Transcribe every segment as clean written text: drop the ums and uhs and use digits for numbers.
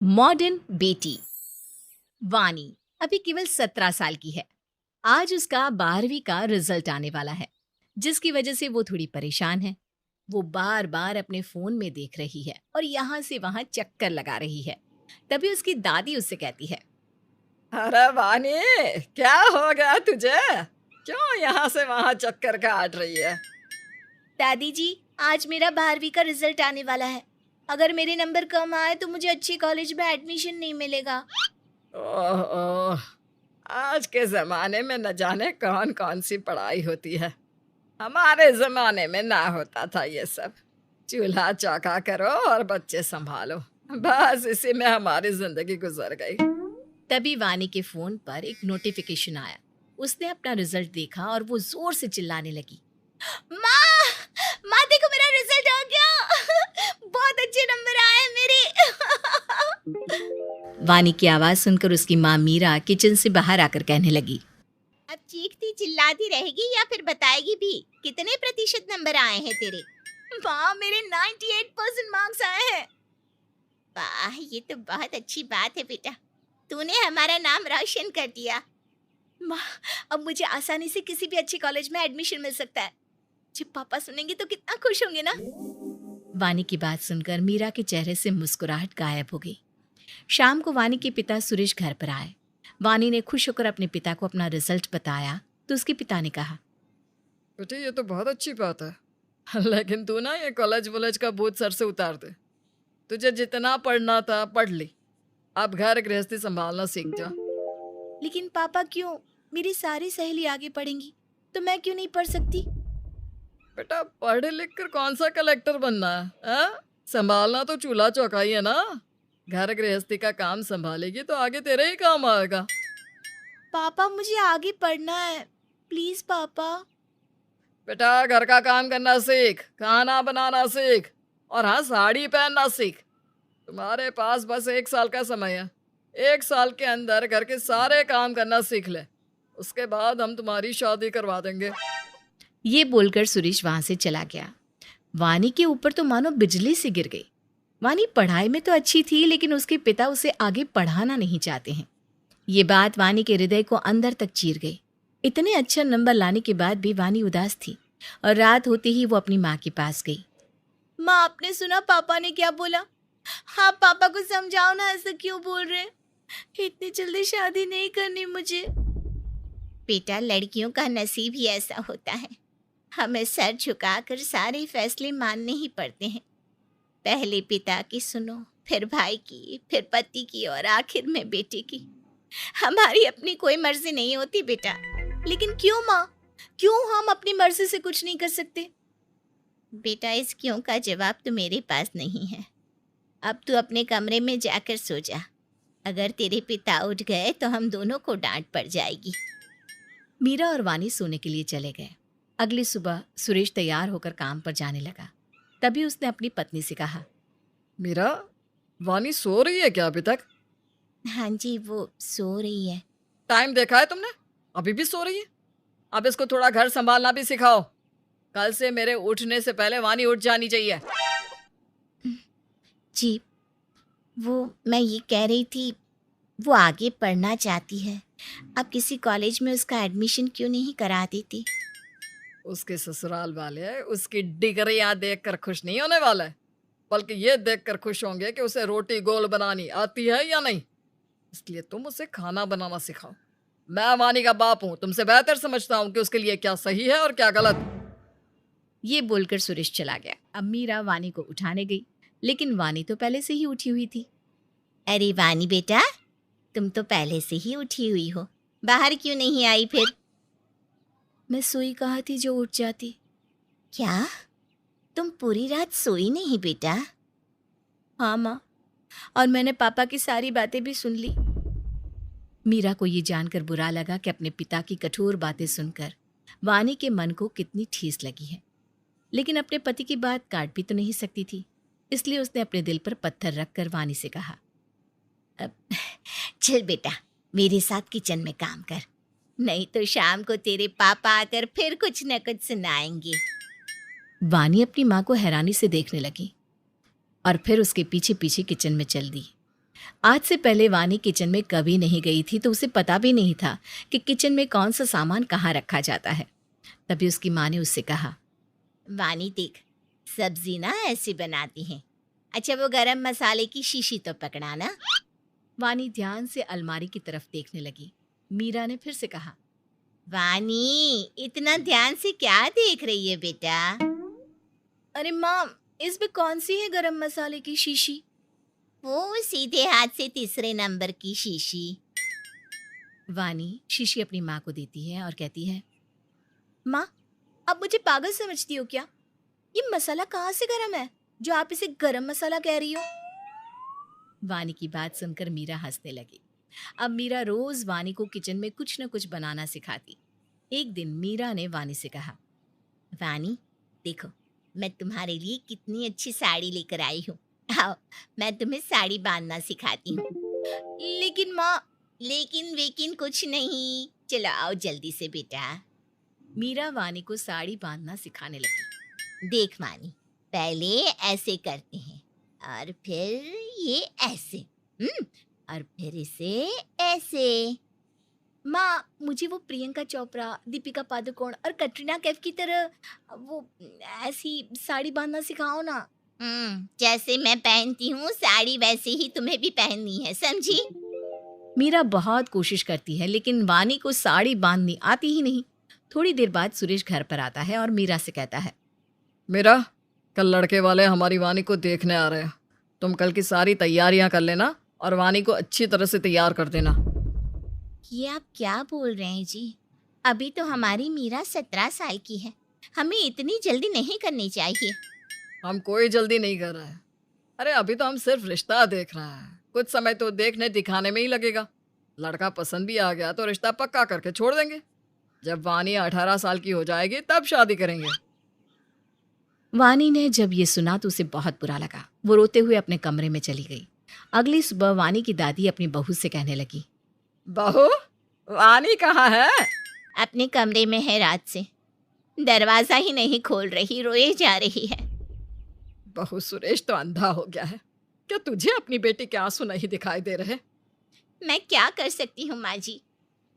Modern बेटी वानी अभी केवल 17 साल की है। आज उसका 12वीं का रिजल्ट आने वाला है, जिसकी वजह से वो थोड़ी परेशान है। वो बार बार अपने फोन में देख रही है और यहाँ से वहाँ चक्कर लगा रही है। तभी उसकी दादी उससे कहती है, अरे वानी, क्या हो गया तुझे? क्यों यहाँ से वहां चक्कर काट रही है? दादी जी, आज मेरा 12वीं का रिजल्ट आने वाला है। अगर मेरे नंबर कम आए तो मुझे अच्छी कॉलेज में एडमिशन नहीं मिलेगा। ओह ओह, आज के जमाने में न जाने कौन कौन सी पढ़ाई होती है। हमारे जमाने में ना होता था ये सब। चूल्हा चौका करो और बच्चे संभालो, बस इसी में हमारी जिंदगी गुजर गई। तभी वानी के फोन पर एक नोटिफिकेशन आया। उसने अपना रिजल्ट देखा और वो जोर से चिल्लाने लगी, माँ, माँ देखो मेरा रिजल्ट आ गया। बहुत अच्छे नंबर आए मेरे। वानी की आवाज सुनकर उसकी माँ मीरा किचन से बाहर आकर कहने लगी, अब चीखती चिल्लाती रहेगी या फिर बताएगी भी कितने प्रतिशत नंबर आए हैं तेरे? माँ मेरे 98% मार्क्स आए हैं। वाह, ये तो बहुत अच्छी बात है बेटा। तूने हमारा नाम रोशन कर दिया। माँ, अब मुझे आसानी से किसी भी अच्छी कॉलेज में एडमिशन मिल सकता है। जब पापा सुनेंगे तो कितना खुश होंगे ना। वानी की बात सुनकर मीरा के चेहरे से मुस्कुराहट गायब हो गई। शाम को वानी के पिता सुरेश घर पर आए। वानी ने खुश होकर अपने पिता को अपना रिजल्ट बताया तो उसके पिता ने कहा, बेटे ये तो बहुत अच्छी बात है, लेकिन तू ना ये कॉलेज वॉलेज का बोझ सर से उतार दे। तुझे जितना पढ़ना था पढ़ ली, अब घर गृहस्थी संभालना सीख जा। लेकिन पापा क्यों? मेरी सारी सहेली आगे पढ़ेंगी तो मैं क्यों नहीं पढ़ सकती? बेटा पढ़ लिख कर कौन सा कलेक्टर बनना है, हाँ? संभालना तो चूल्हा चौका ही है ना। घर गृहस्थी का काम संभालेगी तो आगे तेरे ही काम आएगा। पापा मुझे आगे पढ़ना है, प्लीज पापा। बेटा घर का काम करना सीख, खाना बनाना सीख, और हाँ साड़ी पहनना सीख। तुम्हारे पास बस 1 साल का समय है। 1 साल के अंदर घर के सारे काम करना सीख ले, उसके बाद हम तुम्हारी शादी करवा देंगे। ये बोलकर सुरेश वहां से चला गया। वानी के ऊपर तो मानो बिजली से गिर गई। वानी पढ़ाई में तो अच्छी थी, लेकिन उसके पिता उसे आगे पढ़ाना नहीं चाहते हैं। ये बात वानी के हृदय को अंदर तक चीर गई। इतने अच्छे नंबर लाने के बाद भी वानी उदास थी और रात होते ही वो अपनी माँ के पास गई। माँ, आपने सुना पापा ने क्या बोला? हाँ, पापा को समझाओ ना, ऐसा क्यों बोल रहे हैं? इतनी जल्दी शादी नहीं करनी मुझे। बेटा, लड़कियों का नसीब ही ऐसा होता है। हमें सर झुकाकर सारे फैसले मानने ही पड़ते हैं। पहले पिता की सुनो, फिर भाई की, फिर पति की और आखिर में बेटे की। हमारी अपनी कोई मर्जी नहीं होती बेटा। लेकिन क्यों माँ? क्यों हम अपनी मर्जी से कुछ नहीं कर सकते? बेटा, इस क्यों का जवाब तो मेरे पास नहीं है। अब तू अपने कमरे में जाकर सो जा। अगर तेरे पिता उठ गए तो हम दोनों को डांट पड़ जाएगी। मीरा और वानी सोने के लिए चले गए। अगली सुबह सुरेश तैयार होकर काम पर जाने लगा। तभी उसने अपनी पत्नी से कहा, मीरा, वानी सो रही है क्या अभी तक? हाँ जी, वो सो रही है। टाइम देखा है तुमने? अभी भी सो रही है। अब इसको थोड़ा घर संभालना भी सिखाओ। कल से मेरे उठने से पहले वानी उठ जानी चाहिए। जी, वो मैं ये कह रही थी, वो आगे पढ़ना चाहती है। आप किसी कॉलेज में उसका एडमिशन क्यों नहीं करा देती? उसके ससुराल वाले उसकी डिग्रियां देखकर खुश नहीं होने वाले, बल्कि ये देखकर खुश होंगे कि उसे रोटी गोल बनानी आती है या नहीं। इसलिए तुम उसे खाना बनाना सिखाओ। मैं वानी का बाप हूँ, तुमसे बेहतर समझता हूँ कि उसके लिए क्या सही है और क्या गलत। ये बोलकर सुरेश चला गया। अब मीरा वानी को उठाने गई, लेकिन वानी तो पहले से ही उठी हुई थी। अरे वानी बेटा, तुम तो पहले से ही उठी हुई हो, बाहर क्यों नहीं आई फिर? मैं सोई कहाँ थी जो उठ जाती? क्या तुम पूरी रात सोई नहीं बेटा? हाँ माँ, और मैंने पापा की सारी बातें भी सुन ली। मीरा को ये जानकर बुरा लगा कि अपने पिता की कठोर बातें सुनकर वानी के मन को कितनी ठेस लगी है, लेकिन अपने पति की बात काट भी तो नहीं सकती थी। इसलिए उसने अपने दिल पर पत्थर रखकर वानी से कहा, अब चल बेटा, मेरे साथ किचन में काम कर, नहीं तो शाम को तेरे पापा आकर फिर कुछ न कुछ सुनाएंगे। वानी अपनी माँ को हैरानी से देखने लगी और फिर उसके पीछे पीछे किचन में चल दी। आज से पहले वानी किचन में कभी नहीं गई थी, तो उसे पता भी नहीं था कि किचन में कौन सा सामान कहाँ रखा जाता है। तभी उसकी माँ ने उससे कहा, वानी देख, सब्जी ना ऐसे बनाती हैं। अच्छा वो गरम मसाले की शीशी तो पकड़ाना। वानी ध्यान से अलमारी की तरफ देखने लगी। मीरा ने फिर से कहा, वानी इतना ध्यान से क्या देख रही है बेटा? अरे माँ, इसमें कौन सी है गरम मसाले की शीशी? वो सीधे हाथ से तीसरे नंबर की शीशी। वानी शीशी अपनी माँ को देती है और कहती है, माँ, आप मुझे पागल समझती हो क्या? ये मसाला कहाँ से गरम है जो आप इसे गरम मसाला कह रही हो? वानी की बात सुनकर मीरा हंसने लगी। अब मीरा रोज वानी को किचन में कुछ न कुछ बनाना सिखाती। एक दिन मीरा ने वानी से कहा, वानी देखो, मैं तुम्हारे लिए कितनी अच्छी साड़ी लेकर आई हूँ। आओ मैं तुम्हें साड़ी बांधना सिखाती हूँ। लेकिन माँ। लेकिन वेकिन कुछ नहीं, चलो आओ जल्दी से बेटा। मीरा वानी को साड़ी बांधना सिखाने लगी। देख वानी, पहले ऐसे करते हैं और फिर ये ऐसे, और फिर इसे ऐसे। माँ, मुझे वो प्रियंका चोपड़ा, दीपिका पादुकोण और कटरीना कैफ की तरह वो ऐसी साड़ी बांधना सिखाओ ना। जैसे मैं पहनती हूँ साड़ी वैसे ही तुम्हें भी पहननी है, समझी? मीरा बहुत कोशिश करती है, लेकिन वानी को साड़ी बांधनी आती ही नहीं। थोड़ी देर बाद सुरेश घर पर आता है और मीरा से कहता है, मीरा, कल लड़के वाले हमारी वानी को देखने आ रहे हैं। तुम कल की सारी तैयारियां कर लेना और वानी को अच्छी तरह से तैयार कर देना। ये आप क्या बोल रहे हैं जी? अभी तो हमारी मीरा 17 साल की है, हमें इतनी जल्दी नहीं करनी चाहिए। हम कोई जल्दी नहीं कर रहे हैं। अरे अभी तो हम सिर्फ रिश्ता देख रहे हैं। कुछ समय तो देखने दिखाने में ही लगेगा। लड़का पसंद भी आ गया तो रिश्ता पक्का करके छोड़ देंगे। जब वानी 18 साल की हो जाएगी तब शादी करेंगे। वानी ने जब ये सुना तो उसे बहुत बुरा लगा। वो रोते हुए अपने कमरे में चली गई। अगली सुबह वानी की दादी अपनी बहू से कहने लगी, बहू, वानी कहाँ है? अपने कमरे में है, रात से दरवाजा ही नहीं खोल रही, रोए जा रही है। बहू, सुरेश तो अंधा हो गया है। क्या तुझे अपनी बेटी के आंसू नहीं दिखाई दे रहे? मैं क्या कर सकती हूँ माँ जी?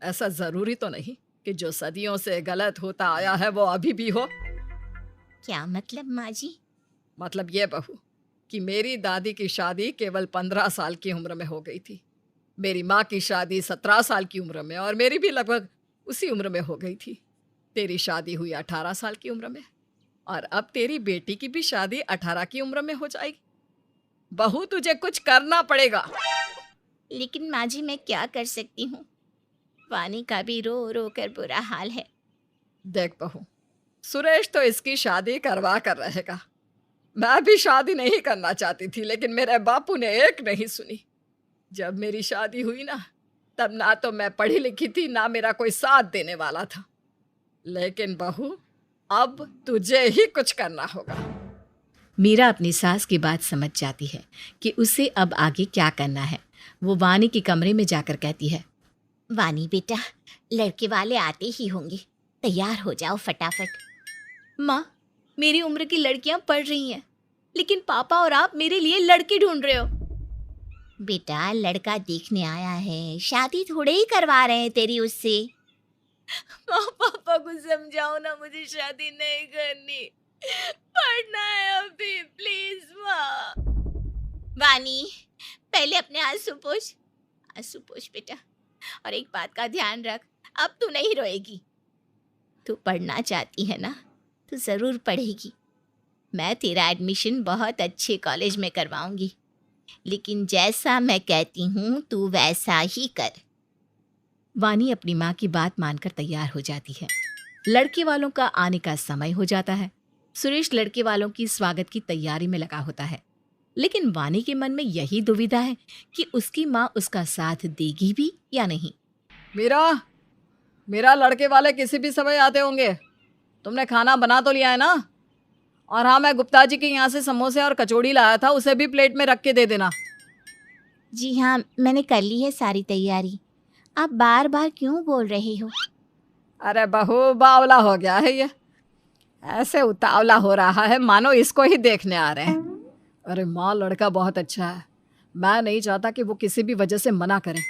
ऐसा जरूरी तो नहीं कि जो सदियों से गलत होता आया है वो अभी भी हो। क्या मतलब माँ जी? मतलब ये बहू कि मेरी दादी की शादी केवल 15 साल की उम्र में हो गई थी। मेरी माँ की शादी 17 साल की उम्र में और मेरी भी लगभग उसी उम्र में हो गई थी। तेरी शादी हुई 18 साल की उम्र में और अब तेरी बेटी की भी शादी 18 की उम्र में हो जाएगी। बहू, तुझे कुछ करना पड़ेगा। लेकिन माँ जी मैं क्या कर सकती हूँ? वानी का भी रो रो कर बुरा हाल है। देख बहू, सुरेश तो इसकी शादी करवा कर रहेगा। मैं भी शादी नहीं करना चाहती थी, लेकिन मेरे बापू ने एक नहीं सुनी। जब मेरी शादी हुई ना, तब ना तो मैं पढ़ी लिखी थी, ना मेरा कोई साथ देने वाला था। लेकिन बहू, अब तुझे ही कुछ करना होगा। मीरा अपनी सास की बात समझ जाती है कि उसे अब आगे क्या करना है। वो वानी के कमरे में जाकर कहती है, वानी बेटा, लड़के वाले आते ही होंगे, तैयार हो जाओ फटाफट। माँ, मेरी उम्र की लड़कियां पढ़ रही हैं, लेकिन पापा और आप मेरे लिए लड़की ढूंढ रहे हो। बेटा, लड़का देखने आया है, शादी थोड़े ही करवा रहे हैं तेरी उससे। माँ, पापा को समझाओ ना, मुझे शादी नहीं करनी, पढ़ना है अभी, प्लीज माँ। वानी, पहले अपने आंसू पोंछ बेटा, और एक बात का ध्यान रख, अब तू नहीं रोएगी। तू पढ़ना चाहती है ना, तू ज़रूर पढ़ेगी। मैं तेरा एडमिशन बहुत अच्छे कॉलेज में करवाऊंगी, लेकिन जैसा मैं कहती हूँ तू वैसा ही कर। वानी अपनी माँ की बात मानकर तैयार हो जाती है। लड़के वालों का आने का समय हो जाता है। सुरेश लड़के वालों की स्वागत की तैयारी में लगा होता है, लेकिन वानी के मन में यही दुविधा है कि उसकी माँ उसका साथ देगी भी या नहीं। मेरा लड़के वाले किसी भी समय आते होंगे। तुमने खाना बना तो लिया है ना? और हाँ, मैं गुप्ता जी के यहाँ से समोसे और कचौड़ी लाया था, उसे भी प्लेट में रख के दे देना। जी हाँ, मैंने कर ली है सारी तैयारी। आप बार बार क्यों बोल रहे हो? अरे बहू, बावला हो गया है ये। ऐसे उतावला हो रहा है मानो इसको ही देखने आ रहे हैं। अरे माँ, लड़का बहुत अच्छा है। मैं नहीं चाहता कि वो किसी भी वजह से मना करें।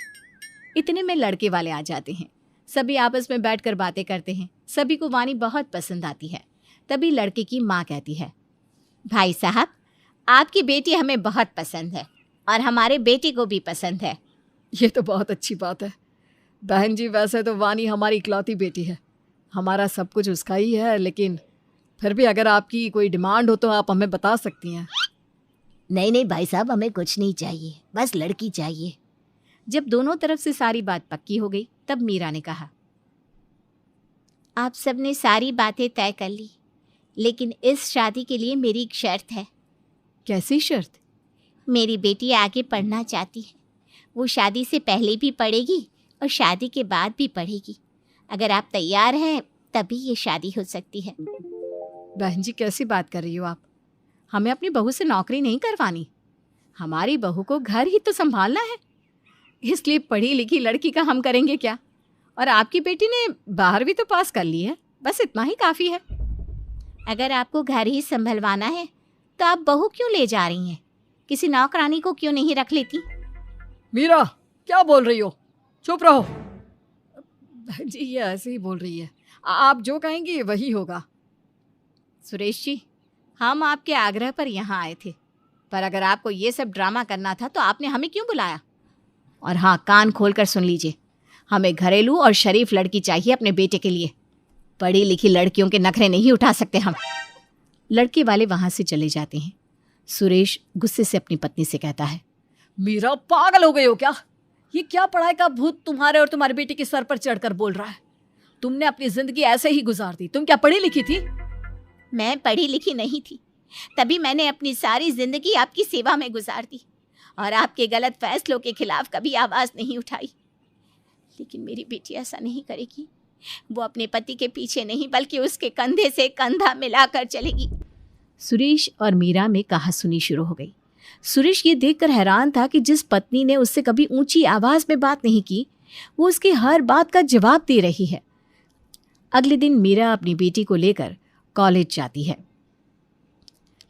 इतने में लड़के वाले आ जाते हैं। सभी आपस में बैठकर बातें करते हैं। सभी को वानी बहुत पसंद आती है। तभी लड़के की माँ कहती है, भाई साहब, आपकी बेटी हमें बहुत पसंद है और हमारे बेटे को भी पसंद है। ये तो बहुत अच्छी बात है। बहन जी, वैसे तो वानी हमारी इकलौती बेटी है, हमारा सब कुछ उसका ही है, लेकिन फिर भी अगर आपकी कोई डिमांड हो तो आप हमें बता सकती हैं। नहीं नहीं भाई साहब, हमें कुछ नहीं चाहिए, बस लड़की चाहिए। जब दोनों तरफ से सारी बात पक्की हो गई तब मीरा ने कहा, आप सबने सारी बातें तय कर ली, लेकिन इस शादी के लिए मेरी एक शर्त है। कैसी शर्त? मेरी बेटी आगे पढ़ना चाहती है। वो शादी से पहले भी पढ़ेगी और शादी के बाद भी पढ़ेगी। अगर आप तैयार हैं तभी ये शादी हो सकती है। बहन जी, कैसी बात कर रही हो आप? हमें अपनी बहू से नौकरी नहीं करवानी। हमारी बहू को घर ही तो संभालना है, इसलिए पढ़ी लिखी लड़की का हम करेंगे क्या? और आपकी बेटी ने 12वीं तो पास कर ली है, बस इतना ही काफ़ी है। अगर आपको घर ही संभलवाना है तो आप बहू क्यों ले जा रही हैं? किसी नौकरानी को क्यों नहीं रख लेती? मीरा, क्या बोल रही हो? चुप रहो। बहन जी, ये ऐसे ही बोल रही है। आप जो कहेंगी वही होगा। सुरेश जी, हम आपके आग्रह पर यहाँ आए थे, पर अगर आपको ये सब ड्रामा करना था तो आपने हमें क्यों बुलाया? और हाँ, कान खोलकर सुन लीजिए, हमें घरेलू और शरीफ लड़की चाहिए अपने बेटे के लिए। पढ़ी लिखी लड़कियों के नखरे नहीं उठा सकते हम। लड़के वाले वहाँ से चले जाते हैं। सुरेश गुस्से से अपनी पत्नी से कहता है, मीरा, पागल हो गई हो क्या? ये क्या पढ़ाई का भूत तुम्हारे और तुम्हारी बेटी के सर पर चढ़कर बोल रहा है? तुमने अपनी जिंदगी ऐसे ही गुजार दी। तुम क्या पढ़ी लिखी थी? मैं पढ़ी लिखी नहीं थी, तभी मैंने अपनी सारी जिंदगी आपकी सेवा में गुजार दी और आपके गलत फैसलों के खिलाफ कभी आवाज़ नहीं उठाई। लेकिन मेरी बेटी ऐसा नहीं करेगी। वो अपने पति के पीछे नहीं बल्कि उसके कंधे से कंधा मिलाकर चलेगी। सुरेश और मीरा में कहासुनी शुरू हो गई। सुरेश ये देखकर हैरान था कि जिस पत्नी ने उससे कभी ऊंची आवाज में बात नहीं की, वो उसकी हर बात का जवाब दे रही है। अगले दिन मीरा अपनी बेटी को लेकर कॉलेज जाती है,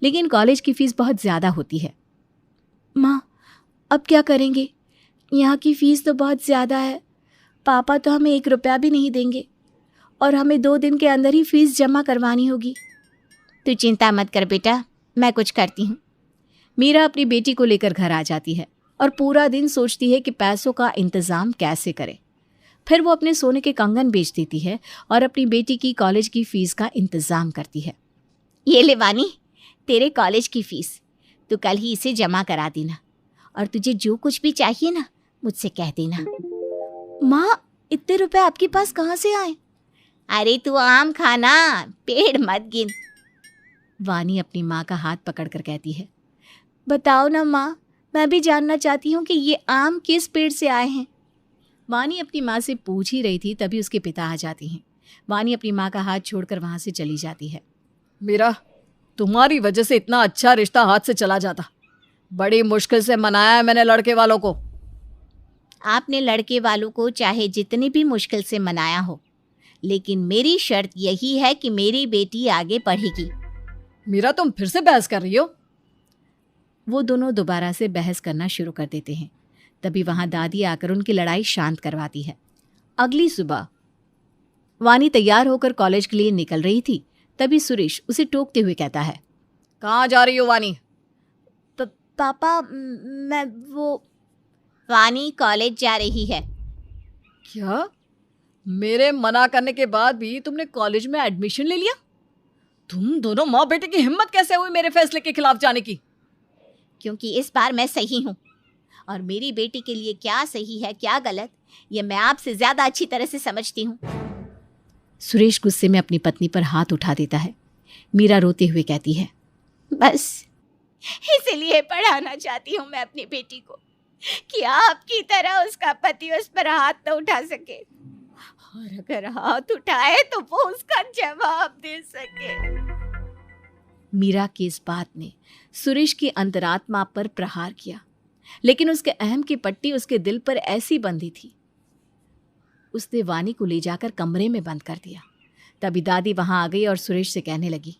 लेकिन कॉलेज की फीस बहुत ज़्यादा होती है। माँ, अब क्या करेंगे? यहाँ की फ़ीस तो बहुत ज़्यादा है। पापा तो हमें 1 रुपया भी नहीं देंगे और हमें 2 दिन के अंदर ही फ़ीस जमा करवानी होगी। तू चिंता मत कर बेटा, मैं कुछ करती हूँ। मीरा अपनी बेटी को लेकर घर आ जाती है और पूरा दिन सोचती है कि पैसों का इंतज़ाम कैसे करे। फिर वो अपने सोने के कंगन बेच देती है और अपनी बेटी की कॉलेज की फ़ीस का इंतज़ाम करती है। ये ले वानी, तेरे कॉलेज की फ़ीस। तू कल ही इसे जमा करा देना और तुझे जो कुछ भी चाहिए ना, मुझसे कह देना। माँ, इतने रुपए आपके पास कहाँ से आए? अरे तू आम खाना, पेड़ मत गिन। वानी अपनी माँ का हाथ पकड़कर कहती है, बताओ ना माँ, मैं भी जानना चाहती हूँ कि ये आम किस पेड़ से आए हैं। वानी अपनी माँ से पूछ ही रही थी, तभी उसके पिता आ जाते हैं। वानी अपनी माँ का हाथ छोड़कर वहाँ से चली जाती है। मीरा, तुम्हारी वजह से इतना अच्छा रिश्ता हाथ से चला जाता। बड़ी मुश्किल से मनाया है मैंने लड़के वालों को। आपने लड़के वालों को चाहे जितनी भी मुश्किल से मनाया हो, लेकिन मेरी शर्त यही है कि मेरी बेटी आगे पढ़ेगी। मीरा, तुम फिर से बहस कर रही हो? वो दोनों दोबारा से बहस करना शुरू कर देते हैं। तभी वहाँ दादी आकर उनकी लड़ाई शांत करवाती है। अगली सुबह वानी तैयार होकर कॉलेज के लिए निकल रही थी, तभी सुरेश उसे टोकते हुए कहता है, कहाँ जा रही हो वानी? पापा, मैं वानी कॉलेज जा रही है। क्या? मेरे मना करने के बाद भी तुमने कॉलेज में एडमिशन ले लिया? तुम दोनों माँ बेटे की हिम्मत कैसे हुई मेरे फैसले के खिलाफ जाने की? क्योंकि इस बार मैं सही हूँ और मेरी बेटी के लिए क्या सही है क्या गलत, ये मैं आपसे ज्यादा अच्छी तरह से समझती हूँ। सुरेश गुस्से में अपनी पत्नी पर हाथ उठा देता है। मीरा रोते हुए कहती है, बस इसीलिए पढ़ाना चाहती हूँ मैं अपनी बेटी को कि आपकी तरह उसका पति उस पर हाथ न उठा सके, और अगर हाथ उठाए तो वो उसका जवाब दे सके। मीरा की इस बात ने सुरेश की अंतरात्मा पर प्रहार किया, लेकिन उसके अहम की पट्टी उसके दिल पर ऐसी बंधी थी। उसने वानी को ले जाकर कमरे में बंद कर दिया। तभी दादी वहां आ गई और सुरेश से कहने लगी,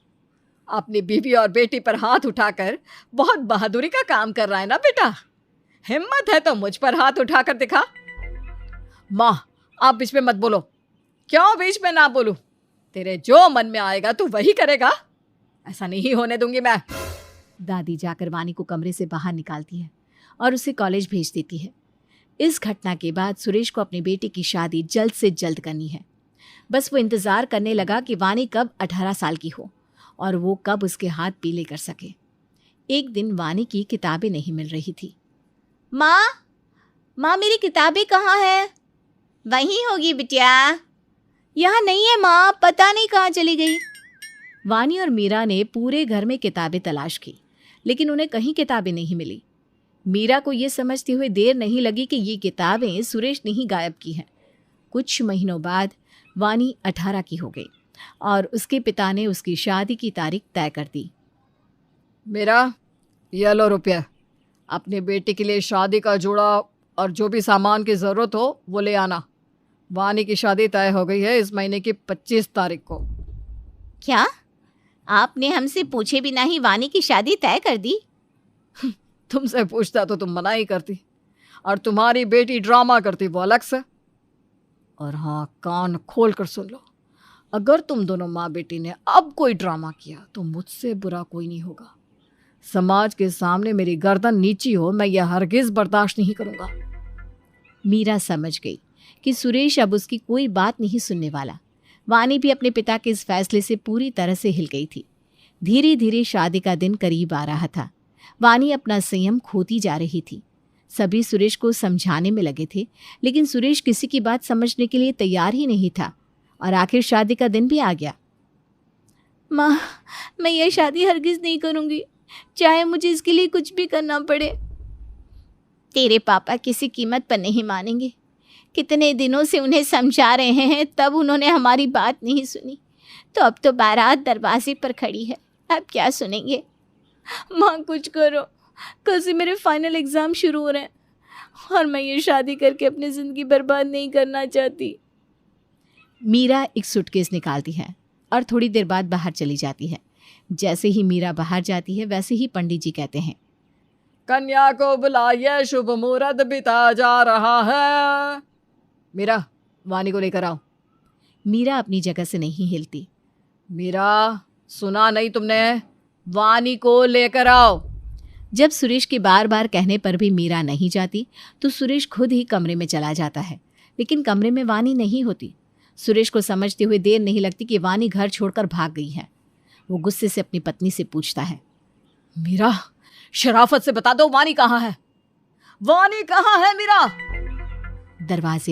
अपनी बीवी और बेटी पर हाथ उठाकर बहुत बहादुरी का काम कर रहा है ना बेटा? हिम्मत है तो मुझ पर हाथ उठाकर दिखा। माँ, आप बीच में मत बोलो। क्यों बीच में ना बोलूं? तेरे जो मन में आएगा तू वही करेगा। ऐसा नहीं होने दूंगी मैं। दादी जाकर वानी को कमरे से बाहर निकालती है और उसे कॉलेज भेज देती है। इस घटना के बाद सुरेश को अपनी बेटी की शादी जल्द से जल्द करनी है। बस वो इंतजार करने लगा कि वानी कब 18 साल की हो और वो कब उसके हाथ पीले कर सके। एक दिन वानी की किताबें नहीं मिल रही थी। माँ मेरी किताबें कहाँ है? वहीं होगी बिटिया। यहाँ नहीं है माँ, पता नहीं कहाँ चली गई। वानी और मीरा ने पूरे घर में किताबें तलाश की, लेकिन उन्हें कहीं किताबें नहीं मिली। मीरा को ये समझते हुए देर नहीं लगी कि ये किताबें सुरेश ने ही गायब की हैं। कुछ महीनों बाद वानी 18 की हो गई और उसके पिता ने उसकी शादी की तारीख तय कर दी। मेरा ये लो रुपया, अपने बेटे के लिए शादी का जोड़ा और जो भी सामान की ज़रूरत हो वो ले आना। वानी की शादी तय हो गई है इस महीने की 25 तारीख को। क्या आपने हमसे पूछे बिना ही वानी की शादी तय कर दी? तुमसे पूछता तो तुम मना ही करती, और तुम्हारी बेटी ड्रामा करती वो अलग से। और हाँ, कान खोल कर सुन लो, अगर तुम दोनों माँ बेटी ने अब कोई ड्रामा किया तो मुझसे बुरा कोई नहीं होगा। समाज के सामने मेरी गर्दन नीची हो, मैं यह हरगिज बर्दाश्त नहीं करूँगा। मीरा समझ गई कि सुरेश अब उसकी कोई बात नहीं सुनने वाला। वानी भी अपने पिता के इस फैसले से पूरी तरह से हिल गई थी। धीरे धीरे शादी का दिन करीब आ रहा था। वानी अपना संयम खोती जा रही थी। सभी सुरेश को समझाने में लगे थे, लेकिन सुरेश किसी की बात समझने के लिए तैयार ही नहीं था और आखिर शादी का दिन भी आ गया। माँ, मैं ये शादी हरगिज नहीं करूँगी, चाहे मुझे इसके लिए कुछ भी करना पड़े। तेरे पापा किसी कीमत पर नहीं मानेंगे। कितने दिनों से उन्हें समझा रहे हैं, तब उन्होंने हमारी बात नहीं सुनी। तो अब तो बारात दरवाजे पर खड़ी है, अब क्या सुनेंगे? माँ कुछ करो, कल से मेरे फाइनल एग्ज़ाम शुरू हो रहे हैं और मैं ये शादी करके अपनी ज़िंदगी बर्बाद नहीं करना चाहती। मीरा एक सूटकेस निकालती है और थोड़ी देर बाद बाहर चली जाती है। जैसे ही मीरा बाहर जाती है वैसे ही पंडित जी कहते हैं, कन्या को बुलाइए, शुभ मुहूर्त बिता जा रहा है। मीरा, वानी को लेकर आओ। मीरा अपनी जगह से नहीं हिलती। मीरा, सुना नहीं तुमने? वानी को लेकर आओ। जब सुरेश के बार बार कहने पर भी मीरा नहीं जाती तो सुरेश खुद ही कमरे में चला जाता है, लेकिन कमरे में वानी नहीं होती। सुरेश को समझते हुए देर नहीं लगती कि वानी घर छोड़कर भाग गई है। वो गुस्से से अपनी पत्नी से पूछता है, मीरा, शराफत से बता दो वानी कहाँ है? वानी कहाँ है मीरा? दरवाजे